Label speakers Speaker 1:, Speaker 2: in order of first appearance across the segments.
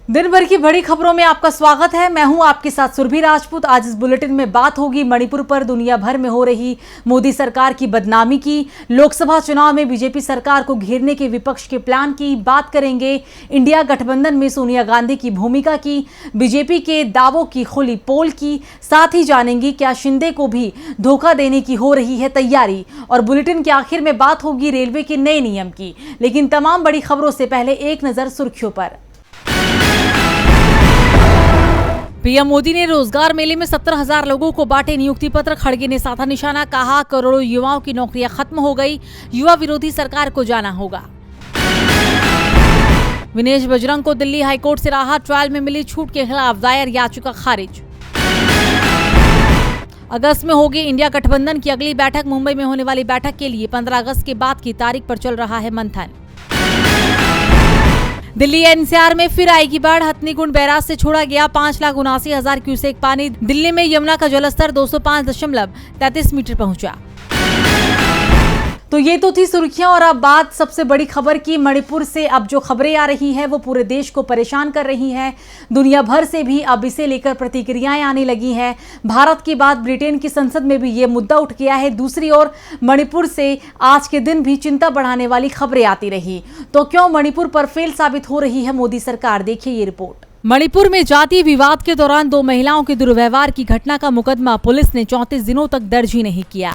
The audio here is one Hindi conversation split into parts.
Speaker 1: दिन भर की बड़ी खबरों में आपका स्वागत है। मैं हूं आपके साथ सुरभि राजपूत। आज इस बुलेटिन में बात होगी मणिपुर पर दुनिया भर में हो रही मोदी सरकार की बदनामी की, लोकसभा चुनाव में बीजेपी सरकार को घेरने के विपक्ष के प्लान की बात करेंगे, इंडिया गठबंधन में सोनिया गांधी की भूमिका की, बीजेपी के दावों की खुली पोल की, साथ ही जानेंगे क्या शिंदे को भी धोखा देने की हो रही है तैयारी। और बुलेटिन के आखिर में बात होगी रेलवे के नए नियम की। लेकिन तमाम बड़ी खबरों से पहले एक नजर सुर्खियों पर। पीएम मोदी ने रोजगार मेले में 17,000 लोगों को बांटे नियुक्ति पत्र। खड़गे ने साधा निशाना, कहा करोड़ों युवाओं की नौकरियां खत्म हो गई, युवा विरोधी सरकार को जाना होगा। विनेश बजरंग को दिल्ली हाईकोर्ट से राहत, ट्रायल में मिली छूट के खिलाफ दायर याचिका खारिज। अगस्त में होगी इंडिया गठबंधन की अगली बैठक। मुंबई में होने वाली बैठक के लिए 15 अगस्त के बाद की तारीख पर चल रहा है मंथन। दिल्ली एनसीआर में फिर आएगी बाढ़। हथनीकुंड बैराज से छोड़ा गया 5,79,000 क्यूसेक पानी। दिल्ली में यमुना का जलस्तर 205.33 मीटर पहुंचा। तो ये तो थी सुर्खियां और अब बात सबसे बड़ी खबर की। मणिपुर से अब जो खबरें आ रही हैं वो पूरे देश को परेशान कर रही हैं। दुनिया भर से भी अब इसे लेकर प्रतिक्रियाएं आने लगी हैं। भारत के बाद ब्रिटेन की संसद में भी ये मुद्दा उठ गया है। दूसरी ओर मणिपुर से आज के दिन भी चिंता बढ़ाने वाली खबरें आती रही। तो क्यों मणिपुर पर फेल साबित हो रही है मोदी सरकार, देखिए ये रिपोर्ट। मणिपुर में जातीय विवाद के दौरान 2 महिलाओं के दुर्व्यवहार की घटना का मुकदमा पुलिस ने 34 दिनों तक दर्ज ही नहीं किया।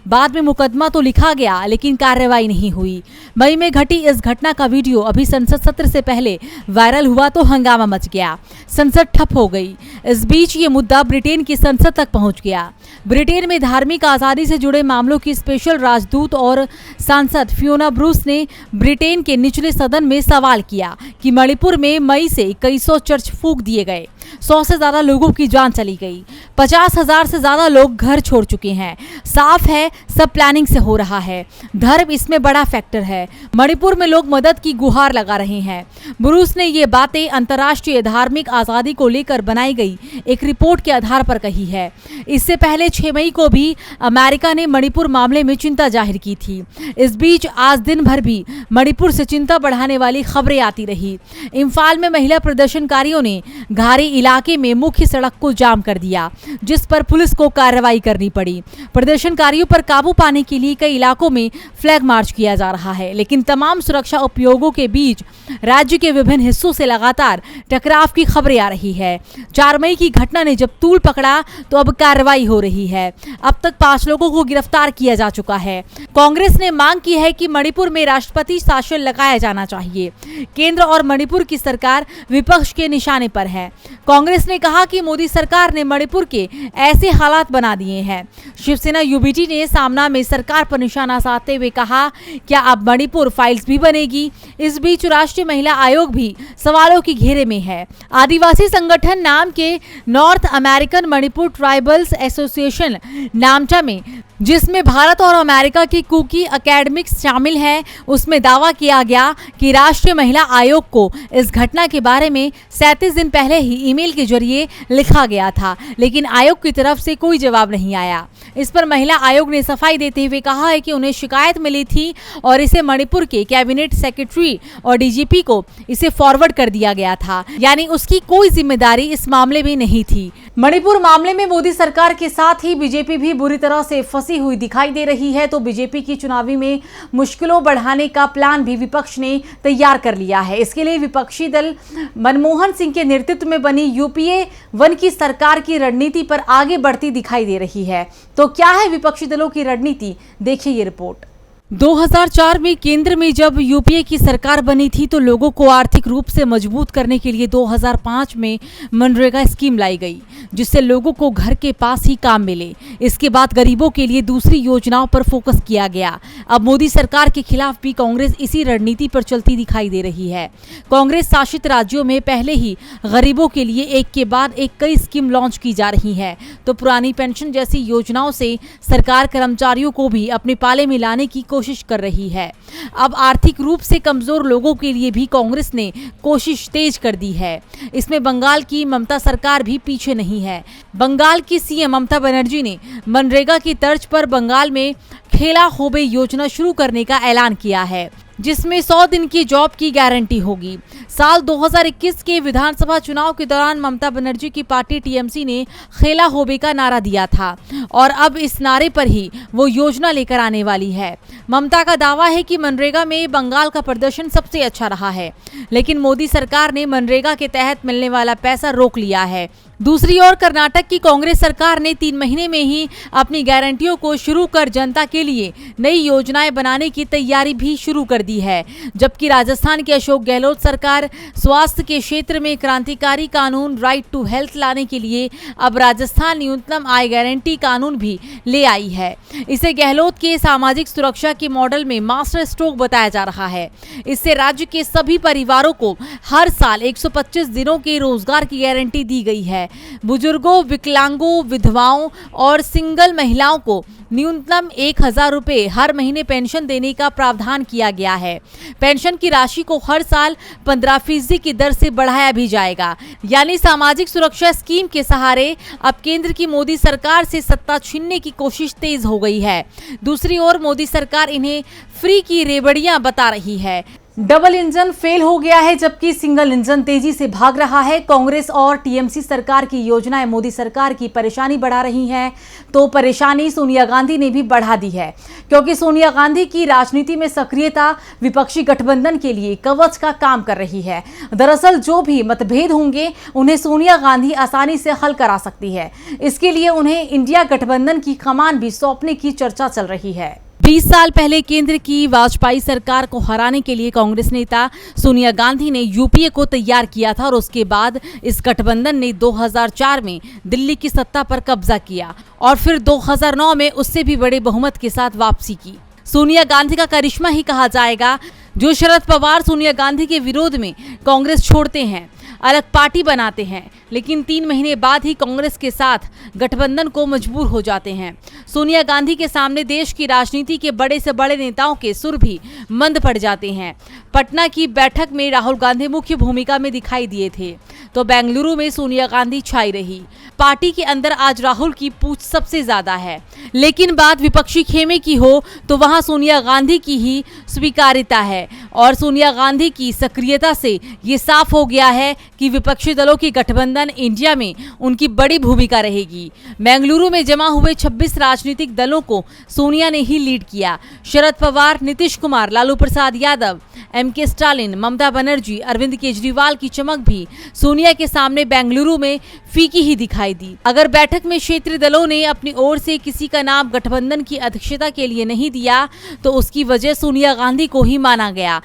Speaker 1: बाद में मुकदमा तो लिखा गया लेकिन कार्रवाई नहीं हुई। मई में घटी इस घटना का वीडियो अभी संसद सत्र से पहले वायरल हुआ तो हंगामा मच गया, संसद ठप हो गई। इस बीच ये मुद्दा ब्रिटेन की संसद तक पहुंच गया। ब्रिटेन में धार्मिक आजादी से जुड़े मामलों की स्पेशल राजदूत और सांसद फियोना ब्रूस ने ब्रिटेन के निचले सदन में सवाल किया कि मणिपुर में मई से 2100 चर्च फूंक दिए गए, 100 से ज्यादा लोगों की जान चली गई, 50,000 से ज्यादा लोग घर छोड़ चुके हैं। साफ है सब प्लानिंग से हो रहा है। धर्म इसमें बड़ा फैक्टर है। मणिपुर में लोग मदद की गुहार लगा रहे हैं। ब्रूस ने ये बातें अंतर्राष्ट्रीय धार्मिक आजादी को लेकर बनाई गई एक रिपोर्ट के आधार पर कही है। इससे पहले 6 मई को भी अमेरिका ने मणिपुर मामले में चिंता जाहिर की थी। इस बीच आज दिन भर भी मणिपुर से चिंता बढ़ाने वाली खबरें आती रही। इम्फाल में महिला प्रदर्शनकारियों ने घारी इलाके में मुख्य सड़क को जाम कर दिया, जिस पर पुलिस को कार्रवाई करनी पड़ी। प्रदर्शनकारियों पर काबू पाने के लिए कई इलाकों में फ्लैग मार्च किया जा रहा है, लेकिन तमाम सुरक्षा उपयोगों के बीच राज्य के विभिन्न हिस्सों से लगातार टकराव की खबरें आ रही है। 4 मई की घटना ने जब तूल पकड़ा तो अब कार्रवाई हो रही है। अब तक 5 लोगों को गिरफ्तार किया जा चुका है। कांग्रेस ने मांग की है कि मणिपुर में राष्ट्रपति शासन लगाया जाना चाहिए। केंद्र और मणिपुर की सरकार विपक्ष के निशाने पर है। कांग्रेस ने कहा कि मोदी सरकार ने मणिपुर के ऐसे हालात बना दिए हैं। शिवसेना यूबीटी ने सामना में सरकार पर निशाना साधते हुए कहा, क्या अब मणिपुर फाइल्स भी बनेगी? इस बीच राष्ट्रीय महिला आयोग भी सवालों के घेरे में है। आदिवासी संगठन नाम के north American Manipur tribals association नामचा में, जिसमें भारत और अमेरिका की कुकी एकेडमिक्स शामिल है, उसमें दावा किया गया कि राष्ट्रीय महिला आयोग को इस घटना के बारे में 37 दिन पहले ही ईमेल के जरिए लिखा गया था, लेकिन आयोग की तरफ से कोई जवाब नहीं आया। इस पर महिला आयोग ने सफाई देते हुए कहा है कि उन्हें शिकायत मिली थी और इसे मणिपुर के कैबिनेट सेक्रेटरी और डीजीपी को इसे फॉरवर्ड कर दिया गया था, यानी उसकी कोई जिम्मेदारी इस मामले में नहीं थी। मणिपुर मामले में मोदी सरकार के साथ ही बीजेपी भी बुरी तरह से फंसी हुई दिखाई दे रही है। तो बीजेपी की चुनावी में मुश्किलों बढ़ाने का प्लान भी विपक्ष ने तैयार कर लिया है। इसके लिए विपक्षी दल मनमोहन सिंह के नेतृत्व में बनी यूपीए 1 की सरकार की रणनीति पर आगे बढ़ती दिखाई दे रही है। तो क्या है विपक्षी दलों की रणनीति, देखिए ये रिपोर्ट। 2004 में केंद्र में जब यूपीए की सरकार बनी थी तो लोगों को आर्थिक रूप से मजबूत करने के लिए 2005 में मनरेगा स्कीम लाई गई, जिससे लोगों को घर के पास ही काम मिले। इसके बाद गरीबों के लिए दूसरी योजनाओं पर फोकस किया गया। अब मोदी सरकार के खिलाफ भी कांग्रेस इसी रणनीति पर चलती दिखाई दे रही है। कांग्रेस शासित राज्यों में पहले ही गरीबों के लिए एक के बाद एक कई स्कीम लॉन्च की जा रही है, तो पुरानी पेंशन जैसी योजनाओं से सरकार कर्मचारियों को भी अपने पाले में लाने की कोशिश कर रही है। अब आर्थिक रूप से कमजोर लोगों के लिए भी कांग्रेस ने कोशिश तेज कर दी है। इसमें बंगाल की ममता सरकार भी पीछे नहीं है। बंगाल की सीएम ममता बनर्जी ने मनरेगा की तर्ज पर बंगाल में खेला होबे योजना शुरू करने का ऐलान किया है। जिसमें 100 दिन की जॉब की गारंटी होगी। साल 2021 के विधानसभा चुनाव के दौरान ममता बनर्जी की पार्टी टीएमसी ने खेला होबे का नारा दिया था और अब इस नारे पर ही वो योजना लेकर आने वाली है। ममता का दावा है कि मनरेगा में बंगाल का प्रदर्शन सबसे अच्छा रहा है, लेकिन मोदी सरकार ने मनरेगा के तहत मिलने वाला पैसा रोक लिया है। दूसरी ओर कर्नाटक की कांग्रेस सरकार ने 3 महीने में ही अपनी गारंटियों को शुरू कर जनता के लिए नई योजनाएं बनाने की तैयारी भी शुरू कर दी है, जबकि राजस्थान की अशोक गहलोत सरकार स्वास्थ्य के क्षेत्र में क्रांतिकारी कानून राइट टू हेल्थ लाने के लिए अब राजस्थान न्यूनतम आय गारंटी कानून भी ले आई है। इसे गहलोत के सामाजिक सुरक्षा के मॉडल में मास्टर स्ट्रोक बताया जा रहा है। इससे राज्य के सभी परिवारों को हर साल 125 दिनों के रोजगार की गारंटी दी गई है। बुजुर्गों, विकलांगों, विधवाओं और सिंगल महिलाओं को न्यूनतम 1000 रुपए हर महीने पेंशन देने का प्रावधान किया गया है। पेंशन की राशि को हर साल 15% की दर से बढ़ाया भी जाएगा। यानी सामाजिक सुरक्षा स्कीम के सहारे अब केंद्र की मोदी सरकार से सत्ता छीनने की कोशिश तेज हो गई है। दूसरी ओर मोदी सरकार इन्हें फ्री की रेवड़ियां बता रही है। डबल इंजन फेल हो गया है, जबकि सिंगल इंजन तेजी से भाग रहा है। कांग्रेस और टीएमसी सरकार की योजनाएं मोदी सरकार की परेशानी बढ़ा रही हैं, तो परेशानी सोनिया गांधी ने भी बढ़ा दी है, क्योंकि सोनिया गांधी की राजनीति में सक्रियता विपक्षी गठबंधन के लिए कवच का काम कर रही है। दरअसल जो भी मतभेद होंगे उन्हें सोनिया गांधी आसानी से हल करा सकती है। इसके लिए उन्हें इंडिया गठबंधन की कमान भी सौंपने की चर्चा चल रही है। 20 साल पहले केंद्र की वाजपेयी सरकार को हराने के लिए कांग्रेस नेता सोनिया गांधी ने यूपीए को तैयार किया था और उसके बाद इस गठबंधन ने 2004 में दिल्ली की सत्ता पर कब्जा किया और फिर 2009 में उससे भी बड़े बहुमत के साथ वापसी की। सोनिया गांधी का करिश्मा ही कहा जाएगा, जो शरद पवार सोनिया गांधी के विरोध में कांग्रेस छोड़ते हैं, अलग पार्टी बनाते हैं, लेकिन 3 महीने बाद ही कांग्रेस के साथ गठबंधन को मजबूर हो जाते हैं। सोनिया गांधी के सामने देश की राजनीति के बड़े से बड़े नेताओं के सुर भी मंद पड़ जाते हैं। पटना की बैठक में राहुल गांधी मुख्य भूमिका में दिखाई दिए थे, तो बेंगलुरु में सोनिया गांधी छाई रही। पार्टी के अंदर आज राहुल की पूछ सबसे ज्यादा है, लेकिन बात विपक्षी खेमे की हो तो वहां सोनिया गांधी की ही स्वीकार्यता है और सोनिया गांधी की सक्रियता से ये साफ हो गया है कि विपक्षी दलों की गठबंधन इंडिया में उनकी बड़ी भूमिका रहेगी। बेंगलुरु में जमा हुए 26 राजनीतिक दलों को सोनिया ने ही लीड किया। शरद पवार, नीतीश कुमार, लालू प्रसाद यादव, एमके स्टालिन, ममता बनर्जी, अरविंद केजरीवाल की चमक भी सोनिया के सामने बेंगलुरु में फीकी ही दिखाई दी। अगर बैठक में क्षेत्रीय दलों ने अपनी ओर से किसी का नाम गठबंधन की अध्यक्षता के लिए नहीं दिया तो उसकी वजह सोनिया गांधी को ही माना गया,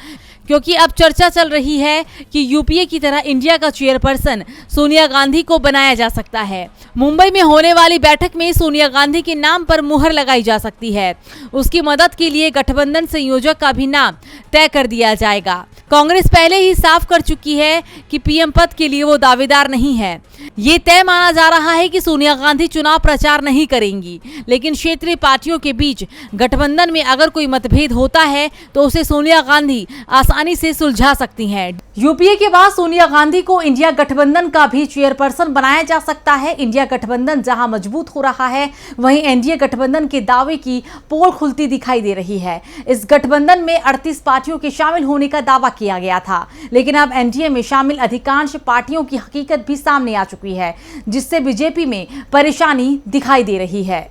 Speaker 1: क्योंकि अब चर्चा चल रही है कि यूपीए की तरह इंडिया का चेयरपर्सन सोनिया गांधी को बनाया जा सकता है। मुंबई में होने वाली बैठक में सोनिया गांधी के नाम पर मुहर लगाई जा सकती है। उसकी मदद के लिए गठबंधन संयोजक का भी नाम तय कर दिया जाएगा। कांग्रेस पहले ही साफ कर चुकी है कि पीएम पद के लिए वो दावेदार नहीं है। ये तय माना जा रहा है कि सोनिया गांधी चुनाव प्रचार नहीं करेंगी, लेकिन क्षेत्रीय पार्टियों के बीच गठबंधन में अगर कोई मतभेद होता है तो उसे सोनिया गांधी आसानी से सुलझा सकती हैं। यूपीए के बाद सोनिया गांधी को इंडिया गठबंधन का भी चेयरपर्सन बनाया जा सकता है। इंडिया गठबंधन जहां मजबूत हो रहा है, वहीं एनडीए गठबंधन के दावे की पोल खुलती दिखाई दे रही है। इस गठबंधन में 38 पार्टियों के शामिल होने का दावा किया गया था, लेकिन अब एनडीए में शामिल अधिकांश पार्टियों की हकीकत भी सामने आ चुकी है, जिससे बीजेपी में परेशानी दिखाई दे रही है।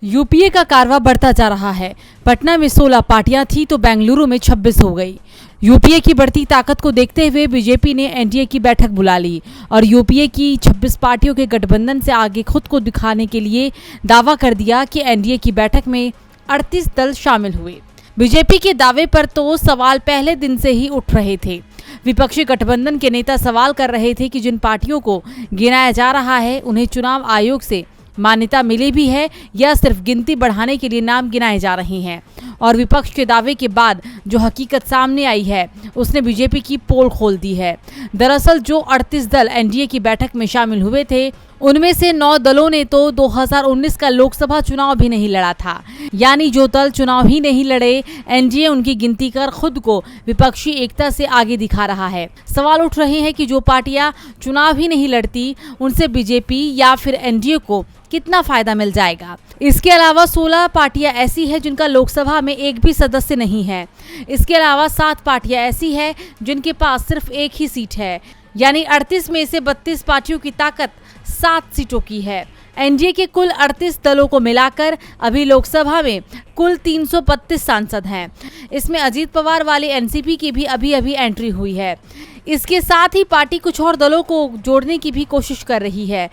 Speaker 1: यूपीए का कारवा बढ़ता जा रहा है। पटना में 16 पार्टियां थी तो बेंगलुरु में 26 हो गई। यूपीए की बढ़ती ताकत को देखते हुए बीजेपी ने एनडीए की बैठक बुला ली और यूपीए की 26 पार्टियों के गठबंधन से आगे खुद को दिखाने के लिए दावा कर दिया कि एनडीए की बैठक में 38 दल शामिल हुए। बीजेपी के दावे पर तो सवाल पहले दिन से ही उठ रहे थे। विपक्षी गठबंधन के नेता सवाल कर रहे थे कि जिन पार्टियों को गिनाया जा रहा है उन्हें चुनाव आयोग से मान्यता मिली भी है या सिर्फ गिनती बढ़ाने के लिए नाम गिनाए जा रहे हैं। और विपक्ष के दावे के बाद जो हकीकत सामने आई है उसने बीजेपी की पोल खोल दी है। दरअसल जो 38 दल एनडीए की बैठक में शामिल हुए थे उनमें से 9 दलों ने तो 2019 का लोकसभा चुनाव भी नहीं लड़ा था। यानी जो दल चुनाव ही नहीं लड़े, एनडीए उनकी गिनती कर खुद को विपक्षी एकता से आगे दिखा रहा है। सवाल उठ रहे हैं कि जो पार्टियां चुनाव ही नहीं लड़ती, उनसे बीजेपी या फिर एनडीए को कितना फायदा मिल जाएगा। इसके अलावा 16 पार्टियां ऐसी हैं जिनका लोकसभा में एक भी सदस्य नहीं है। इसके अलावा 7 पार्टियां ऐसी हैं जिनके पास सिर्फ एक ही सीट है। यानी 38 में से 32 पार्टियों की ताकत 7 सीटों की है। एनडीए के कुल 38 दलों को मिलाकर अभी लोकसभा में कुल 332 सांसद हैं। इसमें अजीत पवार वाले एनसीपी की भी अभी एंट्री हुई है। इसके साथ ही पार्टी कुछ और दलों को जोड़ने की भी कोशिश कर रही है,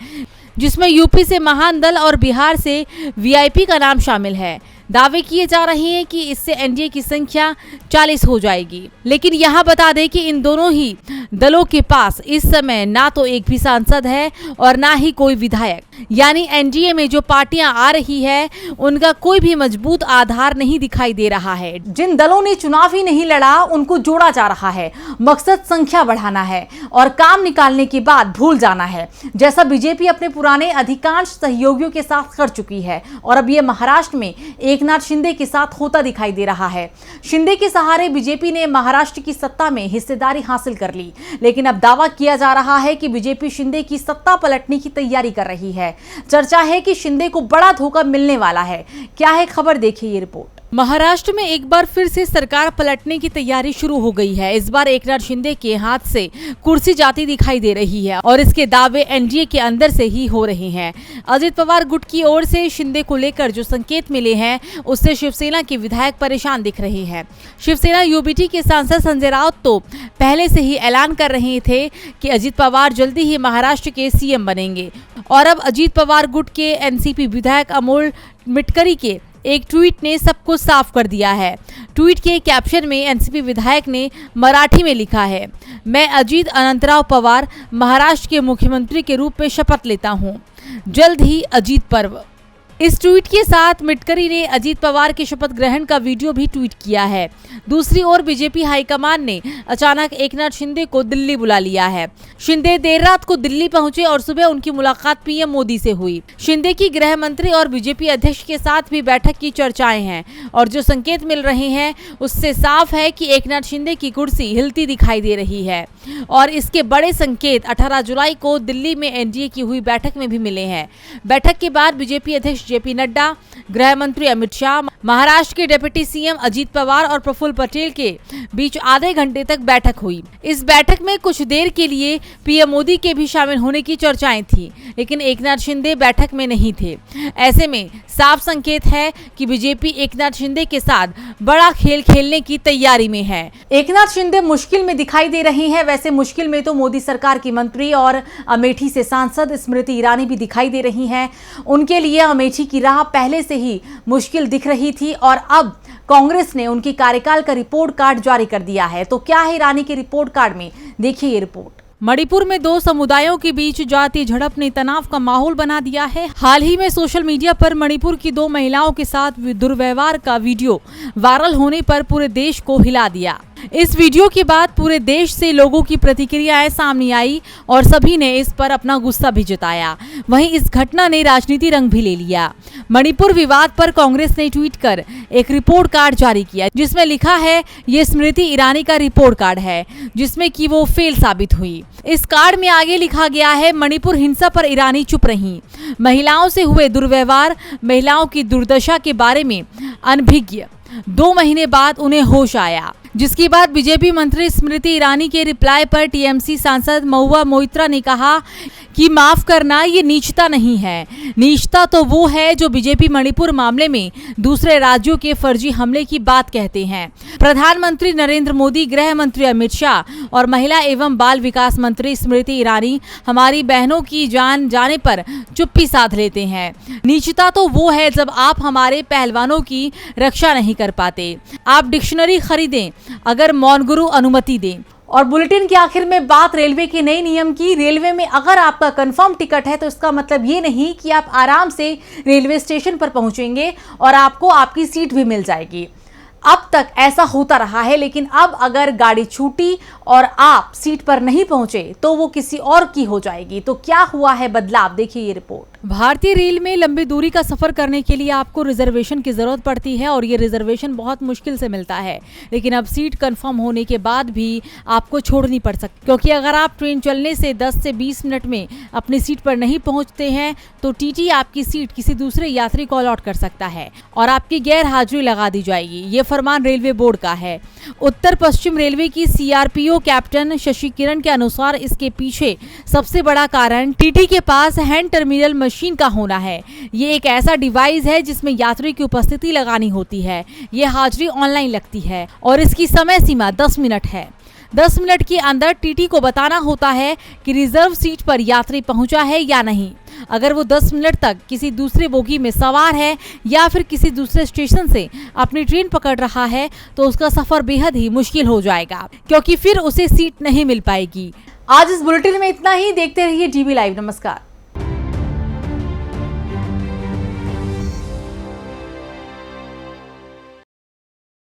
Speaker 1: जिसमें यूपी से महान दल और बिहार से वीआईपी का नाम शामिल है। दावे किए जा रहे हैं कि इससे एनडीए की संख्या 40 हो जाएगी। लेकिन यहाँ बता दें कि इन दोनों ही दलों के पास इस समय ना तो एक भी सांसद है और ना ही कोई विधायक। यानी एनडीए में जो पार्टियां आ रही है, उनका कोई भी मजबूत आधार नहीं दिखाई दे रहा है। जिन दलों ने चुनाव ही नहीं लड़ा, उनको जोड़ा जा रहा है। मकसद संख्या बढ़ाना है और काम निकालने के बाद भूल जाना है, जैसा बीजेपी अपने पुराने अधिकांश सहयोगियों के साथ कर चुकी है। और अब ये महाराष्ट्र में एकनाथ शिंदे के साथ होता दिखाई दे रहा है। शिंदे के सहारे बीजेपी ने महाराष्ट्र की सत्ता में हिस्सेदारी हासिल कर ली, लेकिन अब दावा किया जा रहा है कि बीजेपी शिंदे की सत्ता पलटने की तैयारी कर रही है। चर्चा है कि शिंदे को बड़ा धोखा मिलने वाला है। क्या है खबर, देखिए ये रिपोर्ट। महाराष्ट्र में एक बार फिर से सरकार पलटने की तैयारी शुरू हो गई है। इस बार एकनाथ शिंदे के हाथ से कुर्सी जाती दिखाई दे रही है और इसके दावे एनडीए के अंदर से ही हो रहे हैं। अजित पवार गुट की ओर से शिंदे को लेकर जो संकेत मिले हैं, उससे शिवसेना के विधायक परेशान दिख रहे हैं। शिवसेना यूबीटी के सांसद संजय राउत तो पहले से ही ऐलान कर रहे थे कि अजित पवार जल्दी ही महाराष्ट्र के सीएम बनेंगे। और अब अजित पवार गुट के एनसीपी विधायक अमोल मिटकरी के एक ट्वीट ने सब कुछ साफ कर दिया है। ट्वीट के कैप्शन में एनसीपी विधायक ने मराठी में लिखा है, मैं अजित अनंतराव पवार महाराष्ट्र के मुख्यमंत्री के रूप में शपथ लेता हूं। जल्द ही अजित पर्व। इस ट्वीट के साथ मिटकरी ने अजित पवार के शपथ ग्रहण का वीडियो भी ट्वीट किया है। दूसरी ओर बीजेपी हाईकमान ने अचानक एकनाथ शिंदे को दिल्ली बुला लिया है। शिंदे देर रात को दिल्ली पहुंचे और सुबह उनकी मुलाकात पीएम मोदी से हुई। शिंदे की गृह मंत्री और बीजेपी अध्यक्ष के साथ भी बैठक की चर्चाएं हैं और जो संकेत मिल रहे हैं, उससे साफ है कि एकनाथ शिंदे की कुर्सी हिलती दिखाई दे रही है। और इसके बड़े संकेत 18 जुलाई को दिल्ली में एनडीए की हुई बैठक में भी मिले हैं। बैठक के बाद बीजेपी अध्यक्ष जेपी नड्डा, गृह मंत्री अमित शाह, महाराष्ट्र के डिप्टी सीएम अजीत पवार और प्रफुल्ल पटेल के बीच आधे घंटे तक बैठक हुई। इस बैठक में कुछ देर के लिए पीएम मोदी के भी शामिल होने की चर्चाएं थी, लेकिन एकनाथ शिंदे बैठक में नहीं थे। ऐसे में साफ संकेत है कि बीजेपी एकनाथ शिंदे के साथ बड़ा खेल खेलने की तैयारी में है। एकनाथ शिंदे मुश्किल में दिखाई दे रही हैं। वैसे मुश्किल में तो मोदी सरकार की मंत्री और अमेठी से सांसद स्मृति ईरानी भी दिखाई दे रही हैं। उनके लिए अमेठी की राह पहले से ही मुश्किल दिख रही थी और अब कांग्रेस ने उनकी कार्यकाल का रिपोर्ट कार्ड जारी कर दिया है। तो क्या है ईरानी के रिपोर्ट कार्ड में, देखिए ये रिपोर्ट। मणिपुर में 2 समुदायों के बीच जातीय झड़प ने तनाव का माहौल बना दिया है। हाल ही में सोशल मीडिया पर मणिपुर की 2 महिलाओं के साथ दुर्व्यवहार का वीडियो वायरल होने पर पूरे देश को हिला दिया। इस वीडियो के बाद पूरे देश से लोगों की प्रतिक्रियाएं सामने आई और सभी ने इस पर अपना गुस्सा भी जताया। वहीं इस घटना ने राजनीति रंग भी ले लिया। मणिपुर विवाद पर कांग्रेस ने ट्वीट कर एक रिपोर्ट कार्ड जारी किया, जिसमें लिखा है ये स्मृति ईरानी का रिपोर्ट कार्ड है, जिसमें कि वो फेल साबित हुई। इस कार्ड में आगे लिखा गया है, मणिपुर हिंसा पर ईरानी चुप रही, महिलाओं से हुए दुर्व्यवहार, महिलाओं की दुर्दशा के बारे में अनभिज्ञ। 2 महीने बाद उन्हें होश आया। जिसके बाद बीजेपी मंत्री स्मृति ईरानी के रिप्लाई पर टीएमसी सांसद महुआ मोइत्रा ने कहा कि माफ करना, ये नीचता नहीं है। नीचता तो वो है जो बीजेपी मणिपुर मामले में दूसरे राज्यों के फर्जी हमले की बात कहते हैं। प्रधानमंत्री नरेंद्र मोदी, गृह मंत्री अमित शाह और महिला एवं बाल विकास मंत्री स्मृति ईरानी हमारी बहनों की जान जाने पर चुप्पी साध लेते हैं। नीचता तो वो है जब आप हमारे पहलवानों की रक्षा नहीं कर पाते। आप डिक्शनरी खरीदें अगर मौन गुरु अनुमति दें। और बुलेटिन के आखिर में बात रेलवे के नए नियम की। रेलवे में अगर आपका कंफर्म टिकट है तो इसका मतलब ये नहीं कि आप आराम से रेलवे स्टेशन पर पहुंचेंगे और आपको आपकी सीट भी मिल जाएगी। अब तक ऐसा होता रहा है, लेकिन अब अगर गाड़ी छूटी और आप सीट पर नहीं पहुंचे तो वो किसी और की हो जाएगी। तो क्या हुआ है बदलाव, देखिए ये रिपोर्ट। भारतीय रेल में लंबी दूरी का सफर करने के लिए आपको रिजर्वेशन की जरूरत पड़ती है और ये रिजर्वेशन बहुत मुश्किल से मिलता है, लेकिन अब सीट कंफर्म होने के बाद भी आपको छोड़नी पड़ सकती, क्योंकि अगर आप ट्रेन चलने से 10 से 20 मिनट में अपनी सीट पर नहीं पहुंचते हैं तो टीटी आपकी सीट किसी दूसरे यात्री को अलॉट कर सकता है और आपकी गैर हाजिरी लगा दी जाएगी। ये फरमान रेलवे बोर्ड का है। उत्तर पश्चिम रेलवे की सीआरपीओ कैप्टन शशि किरण के अनुसार इसके पीछे सबसे बड़ा कारण टीटी के पास हैंड टर्मिनल मशीन का होना है। ये एक ऐसा डिवाइस है जिसमें यात्री की उपस्थिति लगानी होती है। ये हाजिरी ऑनलाइन लगती है और इसकी समय सीमा 10 मिनट है। 10 मिनट के अंदर टीटी को बताना होता है कि रिजर्व सीट पर यात्री पहुंचा है या नहीं। अगर वो 10 मिनट तक किसी दूसरे बोगी में सवार है या फिर किसी दूसरे स्टेशन से अपनी ट्रेन पकड़ रहा है तो उसका सफर बेहद ही मुश्किल हो जाएगा, क्योंकि फिर उसे सीट नहीं मिल पाएगी। आज इस बुलेटिन में इतना ही। देखते रहिए DB लाइव। नमस्कार।